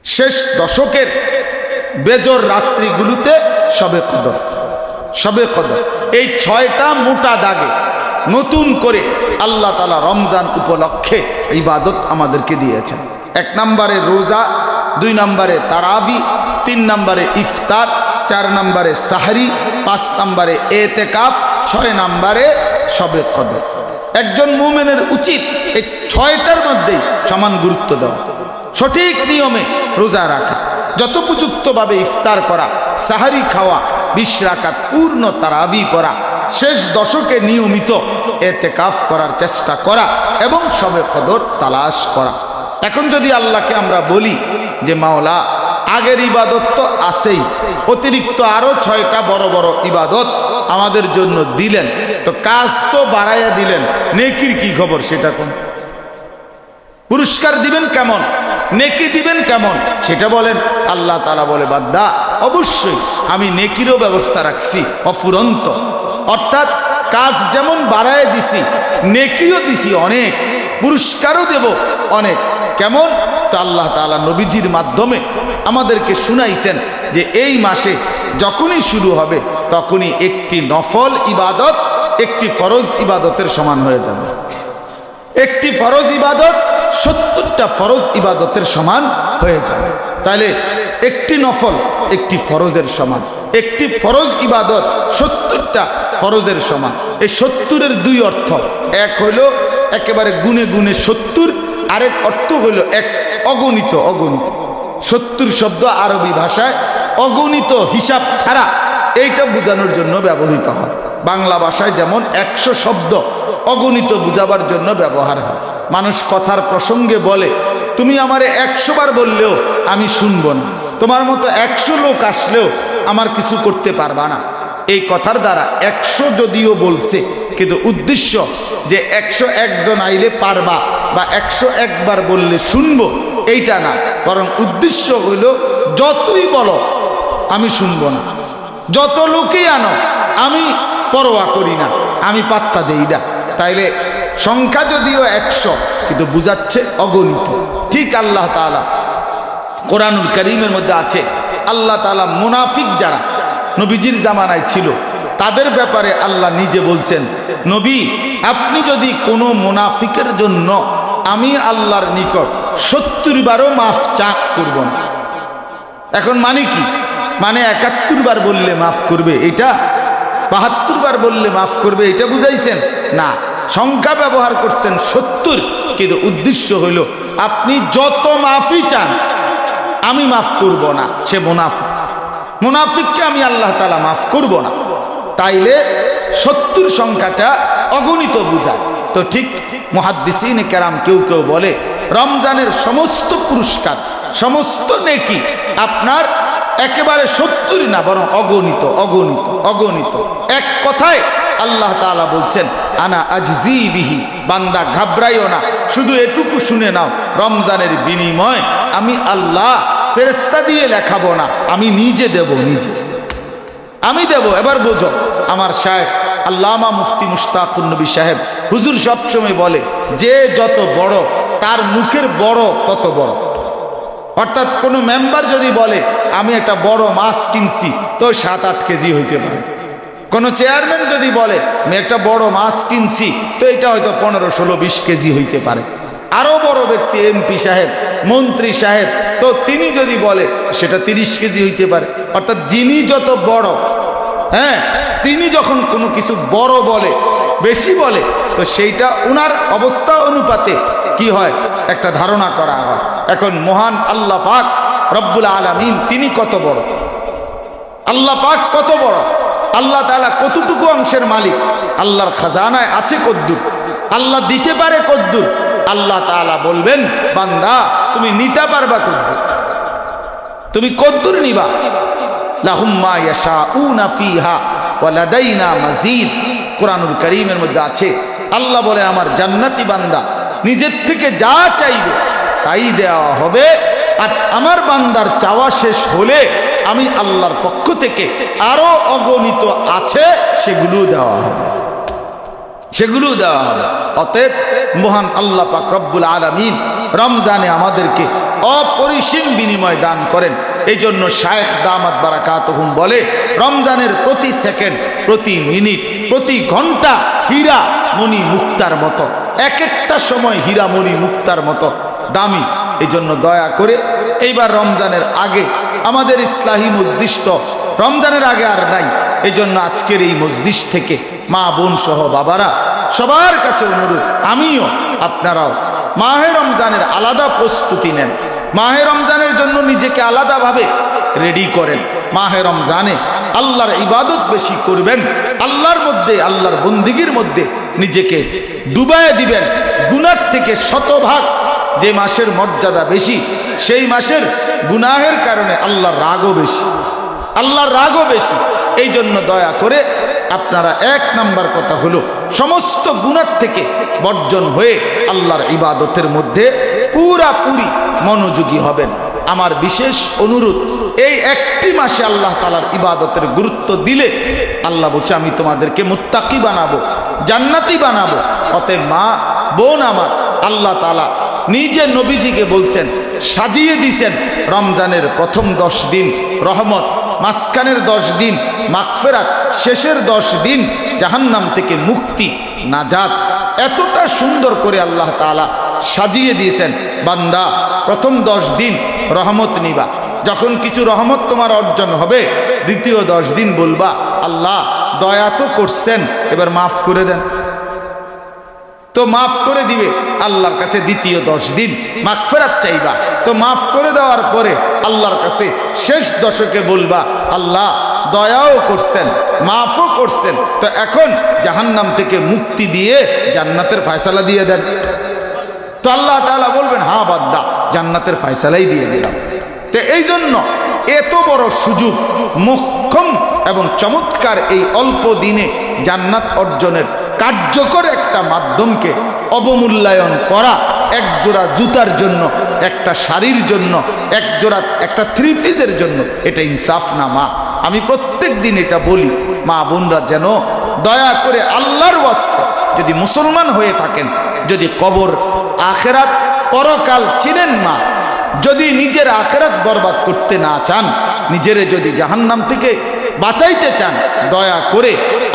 শেষ দশকের বেজর রাত্রিগুলোতে শবে কদর। শবে কদর এই 6টা মোটা দাগে নতুন করে আল্লাহ তাআলা রমজান উপলক্ষে ইবাদত আমাদেরকে দিয়েছেন। 1 নম্বরে রোজা, 2 নম্বরে তারাবি, 3 নম্বরে ইফতার, 4 নম্বরে সাহরি, 5 নম্বরে এতেকাফ, 6 নম্বরে শবে কদর। একজন মুমিনের উচিত এই 6টার মধ্যেই সমান গুরুত্ব দেওয়া, সঠিক নিয়মে রোজা রাখা, যথোপযুক্তভাবে ইফতার করা, সাহারি খাওয়া, 20 রাকাত পূর্ণ তারাবি পড়া, শেষ দশকে নিয়মিত এতেকাফ করার চেষ্টা করা এবং শবে কদর তালাশ করা। এখন যদি আল্লাহকে আমরা বলি যে মাওলা আগের ইবাদত তো আছেই, অতিরিক্ত আরো 6টা বড় বড় ইবাদত আমাদের জন্য দিলেন, তো কাজ তো বাড়াইয়া দিলেন, নেকির কি খবর সেটা কোন? পুরস্কার দিবেন কেমন, নেকি দিবেন কেমন সেটা বলেন। আল্লাহ তাআলা বলে বান্দা অবশ্যই আমি নেকিরও ব্যবস্থা রাখছি অফুরন্ত, অর্থাৎ কাজ যেমন বাড়ায় দিছি নেকিও দিছি অনেক, পুরস্কারও দেব অনেক। কেমন? তো আল্লাহ তাআলা নবীজির মাধ্যমে আমাদেরকে শুনাইছেন যে এই মাসে যখনই শুরু হবে তখনই একটি নফল ইবাদত একটি ফরজ ইবাদতের সমান হয়ে যাবে। একটি ফরজ ইবাদত 70টা ফরজ ইবাদতের সমান হয়ে যাবে। তাহলে একটি নফল একটি ফরজের সমান, একটি ফরজ ইবাদত 70টা ফরজের সমান। এই 70-এর 2 অর্থ, এক হইলো একেবারে গুনে গুনে 70, আরেক অর্থ হইল এক অগণিত। অগণিত 70 শব্দ আরবি ভাষায় অগণিত হিসাব ছাড়া এইটা বোঝানোর জন্য ব্যবহৃত হয়। বাংলা ভাষায় যেমন 100 শব্দ অগণিত বুঝাবার জন্য ব্যবহার হয়। মানুষ কথার প্রসঙ্গে বলে তুমি আমারে 100 বার বললেও আমি শুনবো না, তোমার মতো 100 লোক আসলেও আমার কিছু করতে পারবা না। এই কথার দ্বারা 100 যদিও বলছে, কিন্তু উদ্দেশ্য যে 101 জন আইলে পারবা বা 101 বার বললে শুনবো এইটা না, বরং উদ্দেশ্য হইল যতই বলো আমি শুনবো না, যত লোকই আনো আমি পরোয়া করি না, আমি পাত্তা দেই না। তাইলে সংখ্যা যদিও 100 কিন্তু বুঝাচ্ছে অগণিত। ঠিক আল্লাহ তাআলা কোরআনুল কারীমের মধ্যে আছে, আল্লাহ তাআলা মুনাফিক যারা নবীজির জামানায় ছিল তাদের ব্যাপারে আল্লাহ নিজে বলছেন, নবী আপনি যদি কোনো মুনাফিকের জন্য আমি আল্লাহর নিকট 70 বারও মাফ চাক করব না। এখন মানে কি? মানে 71 বার বললে মাফ করবে এটা, 72 বার বললে মাফ করবে এটা বুঝাইছেন না, সংখ্যা ব্যবহার করছেন 70, কিন্তু উদ্দেশ্য হইল আপনি যত মাফই চান আমি মাফ করব না। সে মুনাফিক, মুনাফিককে আমি আল্লাহ তাআলা মাফ করব না। তাইলে 70 সংখ্যাটা অগণিত বুঝায়। তো ঠিক মুহাদ্দিসিনে কেরাম কেউ কেউ বলে রমজানের সমস্ত পুরস্কার সমস্ত নেকি আপনার একেবারে 70 না, বরং অগণিত অগণিত অগণিত। এক কথায় আল্লাহ তাআলা বলছেন আনা আজজি বিহি, বান্দা ঘাবড়াইও না, শুধু এটুকু শুনে নাও রমজানের বিনিময় আমি আল্লাহ ফেরেশতা দিয়ে লেখাবো না, আমি নিজে দেব, নিজে আমি দেব। এবার বোঝো, আমার শায়েখ আল্লামা মুফতি মুশতাকুন নবী সাহেব হুজুর সবসময় বলে যে যত বড় তার মুখের বড় তত বড়। অর্থাৎ কোনো মেম্বার যদি বলে আমি একটা বড় মাছ কিনছি তো 7-8 কেজি হইতে পারে, কোনো চেয়ারম্যান যদি বলে আমি একটা বড় মাছ কিনছি তো এটা হয়তো 15-16-20 কেজি হইতে পারে। আরো বড় ব্যক্তি এমপি সাহেব, মন্ত্রী সাহেব, তো তিনি যদি বলে সেটা 30 কেজি হইতে পারে। অর্থাৎ যিনি যত বড়, হ্যাঁ, তিনি যখন কোনো কিছু বড় বলে, বেশি বলে, তো সেইটা উনার অবস্থা অনুপাতে কি হয় একটা ধারণা করা হয়। এখন মহান আল্লাহ পাক রব্বুল আলামিন তিনি কত বড়, আল্লাহ পাক কত বড়, আল্লাহ তাআলা কতটুকু অংশের মালিক, আল্লাহর খাজানায় আছে কদ্দুর, আল্লাহ দিতে পারে কদ্দুর। আল্লাহ তাআলা বলবেন বান্দা তুমি নিতে পারবা কদ্দুর, তুমি কদ্দুর নিবা। লাহুম মা ইয়াশাউনা ফিহা ওয়া লাদাইনা মাজিদ, কোরআনুল কারীমের মধ্যে আছে। আল্লাহ বলেন আমার জান্নাতি বান্দা নিজের থেকে যা চাইবে তাই দেওয়া হবে, আর আমার বান্দার চাওয়া শেষ হলে আমি আল্লাহর পক্ষ থেকে আরো অগণিত আছে সেগুলো দেওয়া হবে, সেগুলো দেওয়া হবে। অতএব মহান আল্লাহ পাক রব্বুল আলামিন রমজানে আমাদেরকে অপরিসীম বিনিময় দান করেন। এই জন্য শায়েখ দামাত বারাকাতুহুম বলে, রমজানের প্রতি সেকেন্ড, প্রতি মিনিট, প্রতি ঘন্টা হীরা মণি মুক্তার মতো, এক একটা সময় হীরা মণি মুক্তার মতো দামি। এই জন্য দয়া করে এইবার রমজানের আগে আমাদের ইসলাহী মজলিস তো রমজানের আগে আর নাই, এই জন্য আজকের এই মজলিস থেকে মা বোন সহ বাবারা সবার কাছে অনুরোধ, আমিও আপনারাও মাহে রমজানের আলাদা প্রস্তুতি নেন, মাহে রমজানের জন্য নিজেকে আলাদাভাবে রেডি করেন। মাহে রমজানে আল্লাহর ইবাদত বেশি করবেন, আল্লাহর মধ্যে, আল্লাহর বন্দিগির মধ্যে নিজেকে ডুবায় দিবেন। গুনাহ থেকে শতভাগ যে মাসের মর্যাদা বেশি, সেই মাসের গুনাহের কারণে আল্লাহর রাগও বেশি, আল্লাহর রাগও বেশি। এই জন্য দয়া করে আপনারা এক নাম্বার কথা হলো সমস্ত গুনাহ থেকে বর্জন হয়ে আল্লাহর ইবাদতের মধ্যে পুরাপুরি মনোযোগী হবেন। আমার বিশেষ অনুরোধ, এই একটি মাসে আল্লাহ তাআলার ইবাদতের গুরুত্ব দিলে আল্লাহ বলছে আমি তোমাদেরকে মুত্তাকি বানাবো, জান্নাতি বানাবো। অতএব মা বোন আমার, আল্লাহ তাআলা নিজে নবীজিকে বলছেন, সাজিয়ে দিছেন রমজানের প্রথম 10 দিন রহমত, মাঝখানের 10 দিন মাগফিরাত, শেষের 10 দিন জাহান্নাম থেকে মুক্তি, নাজাত। এতটা সুন্দর করে আল্লাহ তাআলা সাজিয়ে দিয়েছেন। বান্দা প্রথম 10 দিন রহমত নিবা, যখন কিছু রহমত তোমার অর্জন হবে, দ্বিতীয় 10 দিন বলবা আল্লাহ দয়া তো করছেন, এবার মাফ করে দেন। তো মাফ করে দিবে আল্লাহর কাছে। দ্বিতীয় 10 দিন মাগফিরাত চাইবা, তো মাফ করে দেওয়ার পরে আল্লাহর কাছে শেষ দশকে বলবা আল্লাহ দয়াও করছেন, মাফও করছেন, তো এখন জাহান্নাম থেকে মুক্তি দিয়ে জান্নাতের ফয়সালা দিয়ে দেন। তো আল্লাহ তাআলা বলবেন হ্যাঁ বান্দা, জান্নাতের ফয়সালাই দিয়ে দিলাম। তো এই জন্য এত বড় সুযোগ, মোক্ষম এবং চমৎকার এই অল্প দিনে জান্নাত অর্জনের কার্যকর একটা মাধ্যমকে অবমূল্যায়ন করা, এক জোড়া জুতার জন্য, একটা শাড়ির জন্য, এক জোড়া একটা 3 পিসের জন্য, এটা ইনসাফ না মা। আমি প্রত্যেক দিন এটা বলি, মা বোনরা যেন দয়া করে আল্লাহর ওয়াস্তে, যদি মুসলমান হয়ে থাকেন, যদি কবর, আখেরাত, পরকাল চিনেন মা, যদি নিজের আখেরাত বরবাদ করতে না চান, নিজেরে যদি জাহান্নাম থেকে বাঁচাইতে চান, দয়া করে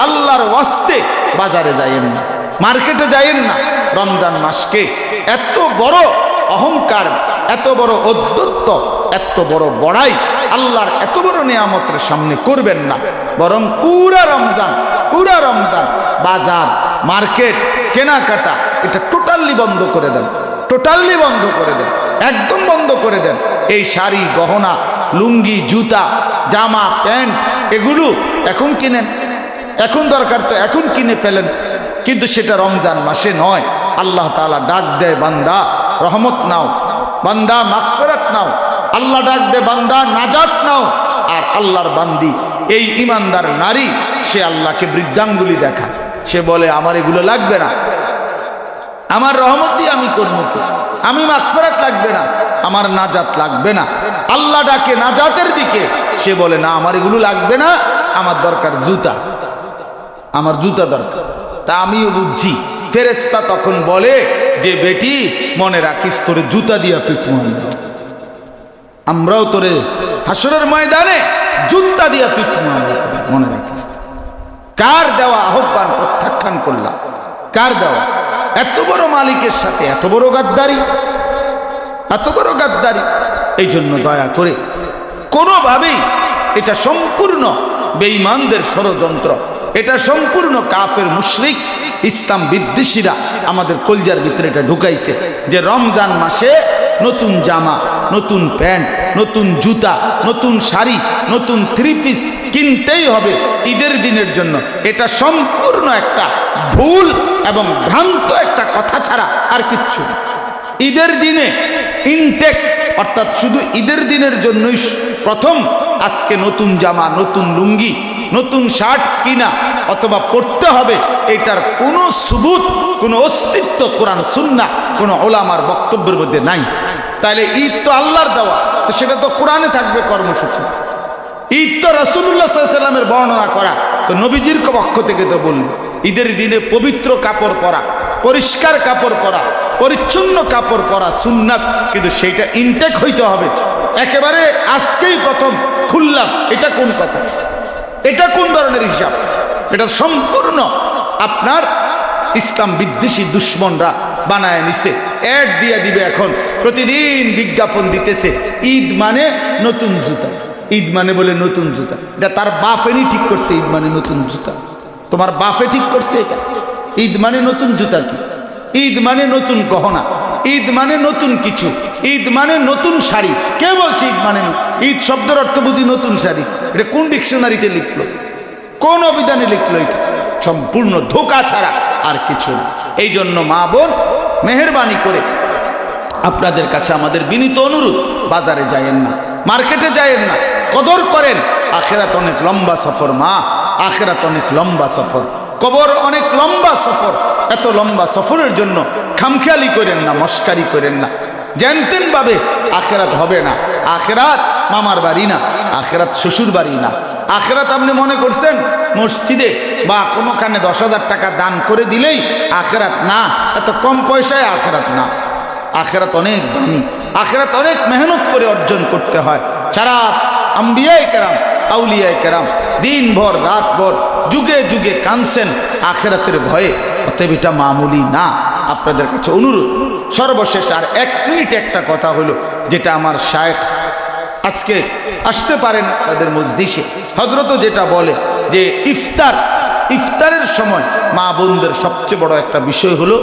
আল্লাহর ওয়াস্তে বাজারে যায়েন না, মার্কেটে যায়েন না। রমজান মাসকে এত বড় অহংকার, এত বড় ঔদ্ধত্য, এত বড় বড়াই আল্লাহর এত বড় নিয়ামতের সামনে করবেন না। বরং পুরা রমজান বাজার, মার্কেট, কেনাকাটা এটা টোটালি বন্ধ করে দেন, টোটালি বন্ধ করে দেন, একদম বন্ধ করে দেন। এই শাড়ি, গহনা, লুঙ্গি, জুতা, জামা, প্যান্ট এগুলো এখন কিনেন, এখন দরকার তো এখন কিনে ফেলেন, কিন্তু সেটা রমজান মাসে নয়। আল্লাহ তাআলা ডাক দেয় বান্দা রহমত নাও, বান্দা মাগফিরাত নাও, আল্লাহ ডাক দেয় বান্দা নাজাত নাও। আর আল্লাহর বান্দি এই ইমানদার নারী, সে আল্লাহকে বৃদ্ধাঙ্গুলি দেখায়, সে বলে আমার এগুলো লাগবে না, আমার রহমত দিয়ে আমি করবো কি, আমি মাগফিরাত লাগবে না, আমার নাজাত লাগবে না। আল্লাহ ডাকে নাজাতের দিকে, সে বলে না আমার এগুলো লাগবে না, আমার দরকার জুতা, আমার জুতা দরকার। তা আমিও বুঝছি, ফেরেশতা তখন বলে যে বেটি মনে রাখিস তোরে জুতা দিয়া ফিটবো, আমরাও তোরে হাসরের ময়দানে জুতা দিয়া ফিটবো, মনে রাখিস। কার দেওয়া আহ্বান প্রত্যাখ্যান করলাম, কার দেওয়া? এত বড় মালিকের সাথে এত বড় গাদ্দারি, এত বড় গাদ্দারি। এই জন্য দয়া করে কোনোভাবেই, এটা সম্পূর্ণ বেঈমানদের ষড়যন্ত্র, এটা সম্পূর্ণ কাফের মুশরিক ইসলাম বিদ্বেষীরা আমাদের কলজার ভিতরে এটা ঢুকাইছে যে রমজান মাসে নতুন জামা, নতুন প্যান্ট, নতুন জুতা, নতুন শাড়ি, নতুন 3 পিস কিনতেই হবে ঈদের দিনের জন্য। এটা সম্পূর্ণ একটা ভুল এবং ভ্রান্ত একটা কথা ছাড়া আর কিচ্ছু। ঈদের দিনে ইনটেক, অর্থাৎ শুধু ঈদের দিনের জন্যই প্রথম আজকে নতুন জামা, নতুন লুঙ্গি, নতুন শার্ট কিনা অথবা পড়তে হবে, এটার কোনো সুবুত, কোনো অস্তিত্ব কোরআন সুন্নাহ কোনো ওলামার বক্তব্যের মধ্যে নাই। তাহলে ঈদ তো আল্লাহর দেওয়া, তো সেটা তো কোরআনে থাকবে কর্মসূচি। ঈদ তো রাসূলুল্লাহ সাল্লাল্লাহু আলাইহি ওয়াসাল্লামের বর্ণনা করা, তো নবীজির পক্ষ থেকে তো বলবে ঈদের দিনে পবিত্র কাপড় পরা, পরিষ্কার কাপড় পরা, পরিচ্ছন্ন কাপড় পরা সুন্নাত, কিন্তু সেইটা ইনটেক হইতে হবে। একেবারে আজকেই প্রথম খুললাম, এটা কোন কথা? এটা কোন ধরনের হিসাব? এটা সম্পূর্ণ আপনার ইসলাম বিদ্বেষী দুশ্মনরা বানায় নিছে। অ্যাড দিয়ে দিবে, এখন প্রতিদিন বিজ্ঞাপন দিতেছে ঈদ মানে নতুন জুতা, ঈদ মানে বলে নতুন জুতা। এটা তার বাপেরই ঠিক করছে, ঈদ মানে নতুন জুতা। তোমার বাপে ঠিক করছে এটা? ঈদ মানে নতুন জুতা কি? ঈদ মানে নতুন গহনা, ঈদ মানে নতুন কিছু, ঈদ মানে নতুন শাড়ি। কে বলছে ঈদ মানে? ঈদ শব্দের অর্থ বুঝি নতুন শাড়ি। এটা কোন ডিকশনারিতে লিখলো, কোন অভিধানে লিখলো? এটা সম্পূর্ণ ধোঁকা ছাড়া আর কিছু না। এই জন্য মা বোন, মেহেরবানি করে আপনাদের কাছে আমাদের বিনীত অনুরোধ, বাজারে যায়েন না, মার্কেটে যায়েন না, কদর করেন। আখেরাত অনেক লম্বা সফর মা, আখেরাত অনেক লম্বা সফর, কবর অনেক লম্বা সফর। এত লম্বা সফরের জন্য খামখেয়ালি করেন না, মস্কারি করেন না। জানতেন ভাবে আখেরাত হবে না। আখেরাত মামার বাড়ি না, আখেরাত শ্বশুর বাড়ি না। আখেরাত আপনি মনে করছেন মসজিদে বা কোনোখানে 10,000 টাকা দান করে দিলেই আখেরাত না, এত কম পয়সায় আখেরাত না। আখেরাত অনেক দামি, আখেরাত অনেক মেহনত করে অর্জন করতে হয়। সারা আম্বিয়ায়ে কেরাম, আউলিয়ায়ে কেরাম দিনভর রাতভর যুগে যুগে কাঁদছেন আখেরাতের ভয়ে। অতএব এটা মামুলি না। আপনাদের কাছে অনুরোধ, সর্বশেষ আর 1 মিনিট একটা কথা হলো, যেটা আমার শায়েখ আজকে আসতে পারেন তাদের মজলিসে, হযরত যেটা বলে যে ইফতারের সময় মা বোনদের সবচেয়ে বড় একটা বিষয় হলো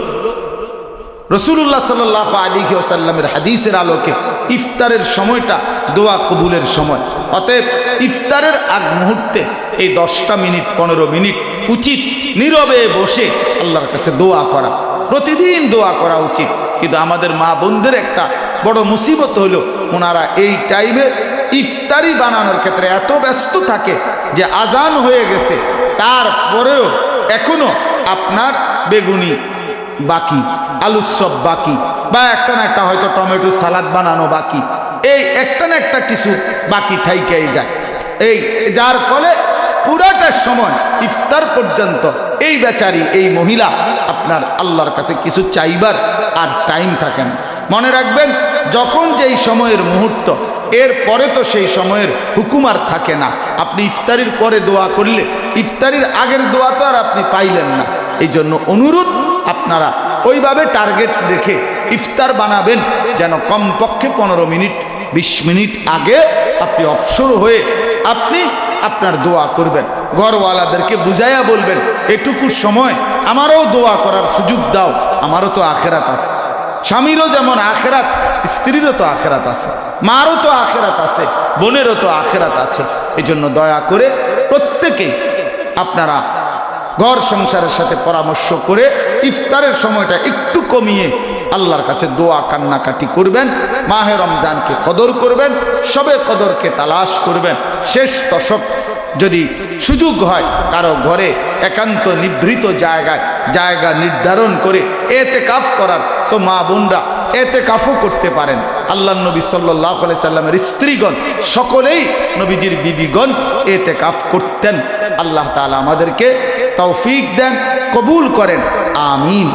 রাসূলুল্লাহ সাল্লাল্লাহু আলাইহি ওয়াসাল্লামের হাদিসের আলোকে ইফতারের সময়টা দোয়া কবুলের সময়। অতএব ইফতারের আগ মুহূর্তে এই 10টা মিনিট 15 মিনিট উচিত নীরবে বসে আল্লাহর কাছে দোয়া করা, প্রতিদিন দোয়া করা উচিত। কিন্তু আমাদের মা বোনদের একটা বড় মুসিবত হলো, ওনারা এই টাইমে ইফতারি বানানোর ক্ষেত্রে এত ব্যস্ত থাকে যে আজান হয়ে গেছে, তারপরেও এখনো আপনার বেগুনি বাকি, আলুর চপ বাকি, বা একটা না একটা হয়তো টমেটো সালাদ বানানো বাকি, এই একটা না একটা কিছু বাকি থাইকেই যায়। এই যার ফলে পুরাটা সময় ইফতার পর্যন্ত এই বেচারি, এই মহিলা আপনার আল্লাহর কাছে কিছু চাইবার আর টাইম থাকে না। মনে রাখবেন, যখন যেই সময়ের মুহূর্ত, এর পরে তো সেই সময়ের হুকুম আর থাকে না। আপনি ইফতারির পরে দোয়া করলে ইফতারির আগের দোয়া তো আর আপনি পাইলেন না। এই জন্য অনুরোধ, আপনারা ওইভাবে টার্গেট রেখে ইফতার বানাবেন যেন কমপক্ষে 15 মিনিট 20 মিনিট আগে আপনি অবসর হয়ে আপনি আপনার দোয়া করবেন। ঘরওয়ালাদেরকে বুঝাইয়া বলবেন, এটুকু সময় আমারও দোয়া করার সুযোগ দাও, আমারও তো আখেরাত আছে। স্বামীরও যেমন আখেরাত, স্ত্রীরও তো আখেরাত আছে, মারও তো আখেরাত আছে, বোনেরও তো আখেরাত আছে। এই জন্য দয়া করে প্রত্যেকেই আপনারা ঘর সংসারের সাথে পরামর্শ করে ইফতারের সময়টা একটু কমিয়ে আল্লাহর কাছে দোয়া কান্নাকাটি করবেন। মাহে রমজানকে কদর করবেন, শবে কদরকে তালাশ করবেন। শেষ দশক যদি সুযোগ হয় কারো ঘরে একান্ত নিভৃত জায়গা নির্ধারণ করে এতেকাফ করার, তো মা বোনরা এতেকাফও করতে পারেন। আল্লাহর নবী সাল্লাল্লাহু আলাইহি সাল্লামের স্ত্রীগণ সকলেই নবীজির বিবিগণ এতেকাফ করতেন। আল্লাহ তাআলা আমাদেরকে তৌফিক দেন, কবুল করেন, আমিন।